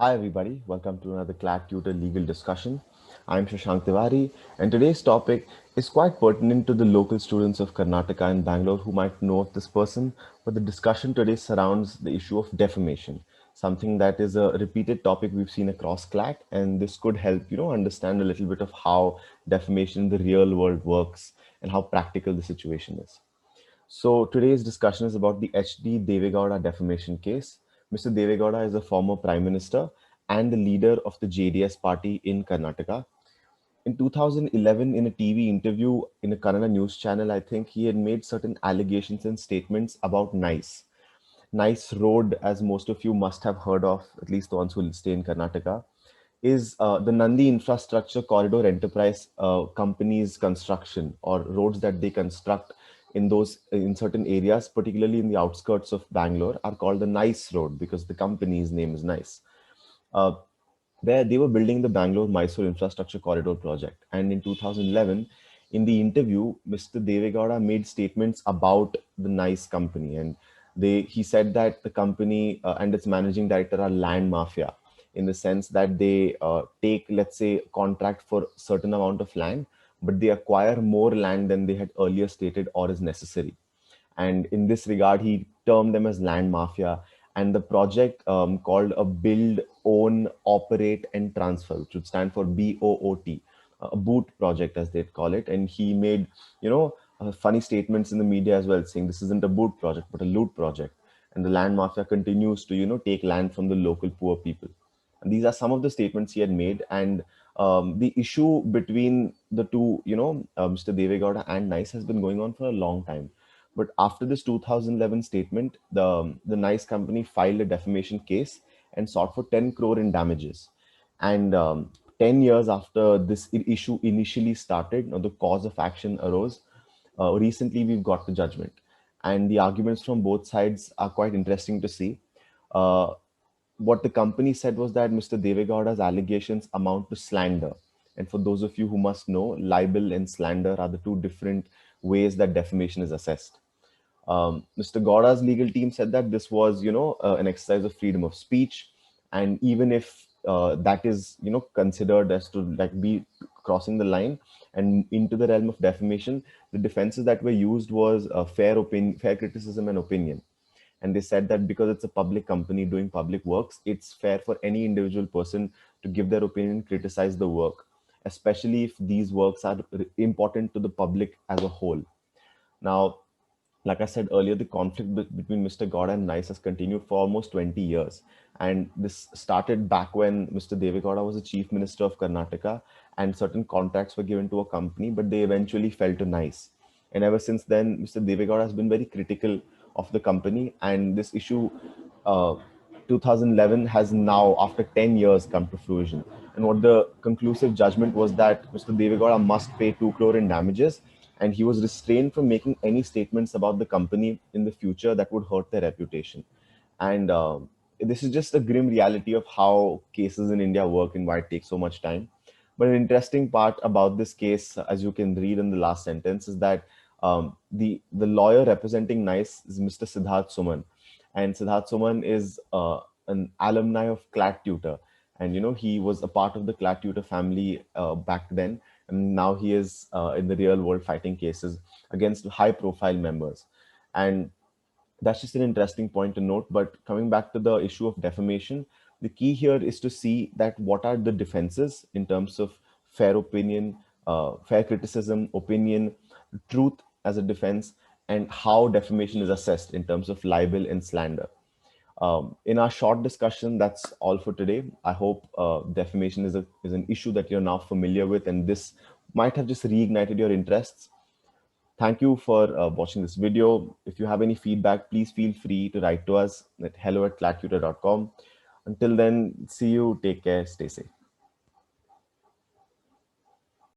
Hi, everybody. Welcome to another CLAT Tutor legal discussion. I'm Shashank Tiwari, and today's topic is quite pertinent to the local students of Karnataka and Bangalore who might know of this person. But the discussion today surrounds the issue of defamation, something that is a repeated topic we've seen across CLAT, and this could help understand a little bit of how defamation in the real world works and how practical the situation is. So today's discussion is about the HD Devegowda defamation case. Mr. Devegowda is a former prime minister and the leader of the JDS party in Karnataka. In 2011, in a TV interview in a Kannada news channel, I think he had made certain allegations and statements about NICE. NICE Road, as most of you must have heard of, at least the ones who stay in Karnataka, is the Nandi Infrastructure Corridor Enterprise company's construction or roads that they construct in certain areas, particularly in the outskirts of Bangalore, are called the NICE Road because the company's name is NICE. Uh, where they were building the Bangalore-Mysore Infrastructure Corridor project. And in 2011, in the interview, Mr. Devegowda made statements about the NICE company. And he said that the company and its managing director are land mafia in the sense that they take, let's say, contract for certain amount of land, but they acquire more land than they had earlier stated or is necessary. And in this regard, he termed them as land mafia. And the project called a build, own, operate, and transfer, which would stand for BOOT, a boot project as they'd call it. And he made, funny statements in the media as well, saying this isn't a boot project, but a loot project. And the land mafia continues to, take land from the local poor people. And these are some of the statements he had made. And the issue between the two, Mr. Devegowda and NICE has been going on for a long time. But after this 2011 statement, the NICE company filed a defamation case and sought for 10 crore in damages. And 10 years after this issue initially started, the cause of action arose. Recently, we've got the judgment. And the arguments from both sides are quite interesting to see. Uh, what the company said was that Mr. Devegowda's allegations amount to slander. And for those of you who must know, libel and slander are the two different ways that defamation is assessed. Mr. Gowda's legal team said that this was, an exercise of freedom of speech, and even if that is, considered as to like be crossing the line and into the realm of defamation, the defenses that were used was fair opinion, fair criticism, and opinion. And they said that because it's a public company doing public works, it's fair for any individual person to give their opinion, criticize the work, especially if these works are important to the public as a whole. Now, like I said earlier, the conflict between Mr. Gowda and NICE has continued for almost 20 years. And this started back when Mr. Devegowda was the chief minister of Karnataka and certain contracts were given to a company, but they eventually fell to NICE. And ever since then, Mr. Devegowda has been very critical of the company. And this issue, uh, 2011, has now, after 10 years, come to fruition. And what the conclusive judgment was that Mr. Devegowda must pay 2 crore in damages, and he was restrained from making any statements about the company in the future that would hurt their reputation. And this is just a grim reality of how cases in India work and why it takes so much time. But an interesting part about this case, as you can read in the last sentence, is that the lawyer representing NICE is Mr. Siddharth Suman, and Siddharth Suman is an alumni of CLAT Tutor, and he was a part of the CLAT Tutor family back then, and now he is in the real world fighting cases against high profile members. And that's just an interesting point to note. But coming back to the issue of defamation, the key here is to see that what are the defenses in terms of fair opinion, fair criticism, opinion, truth as a defense, and how defamation is assessed in terms of libel and slander. In our short discussion, that's all for today. I hope defamation is an issue that you're now familiar with, and this might have just reignited your interests. Thank you for watching this video. If you have any feedback, please feel free to write to us at hello@clattutor.com. Until then, see you, take care, stay safe.